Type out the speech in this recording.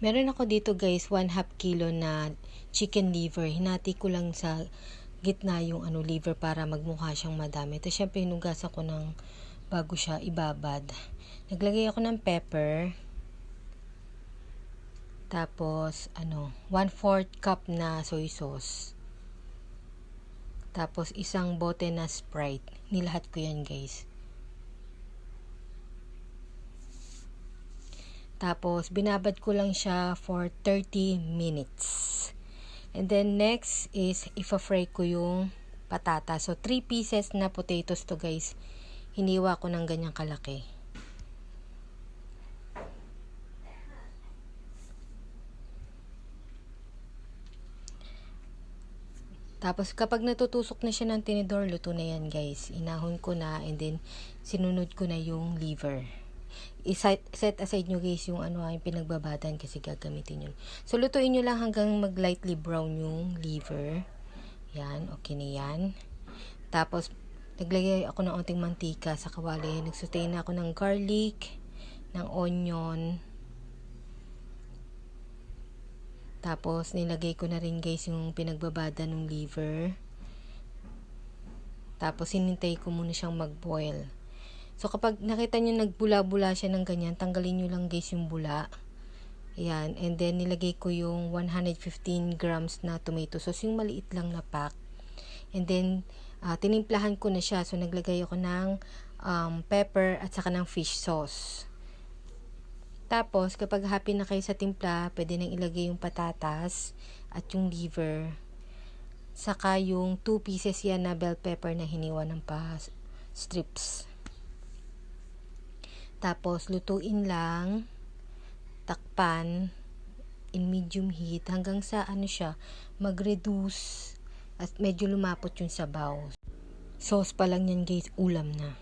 Meron ako dito guys, 1/2 kilo na chicken liver. Hinati ko lang sa gitna yung liver para magmukha siyang madami. Tapos syempre hinugasan ko ng bago siya ibabad. Naglagay ako ng pepper. Tapos 1/4 cup na soy sauce. Tapos isang bote na Sprite. Nilahat ko yan guys. Tapos binabad ko lang siya for 30 minutes. And then next is ifa-fry ko yung patata. So 3 pieces na potatoes to guys. Hiniwa ko ng ganyang kalaki. Tapos kapag natutusok na siya ng tinidor, luto na yan guys. Inahon ko na and then sinunod ko na yung liver. Set aside nyo guys yung yung pinagbabadan kasi gagamitin yun. So lutuin nyo lang hanggang mag lightly brown yung liver. Yan, okay na yan. Tapos naglagay ako ng onting mantika sa kawali. Nagsaute na ako ng garlic, ng onion. Tapos nilagay ko na rin guys yung pinagbabada ng liver. Tapos hinintay ko muna siyang mag-boil. So kapag nakita nyo nagbula-bula siya ng ganyan, tanggalin nyo lang guys yung bula. Ayan. And then nilagay ko yung 115 grams na tomato sauce, yung maliit lang na pack. And then tinimplahan ko na siya. So naglagay ako ng pepper at saka ng fish sauce. Tapos, kapag happy na kayo sa timpla, pwede nang ilagay yung patatas at yung liver. Saka yung 2 pieces yan na bell pepper na hiniwa ng strips. Tapos, lutuin lang, takpan, in medium heat, hanggang sa siya, mag-reduce at medyo lumapot yung sabaw. Sauce pa lang yan guys, ulam na.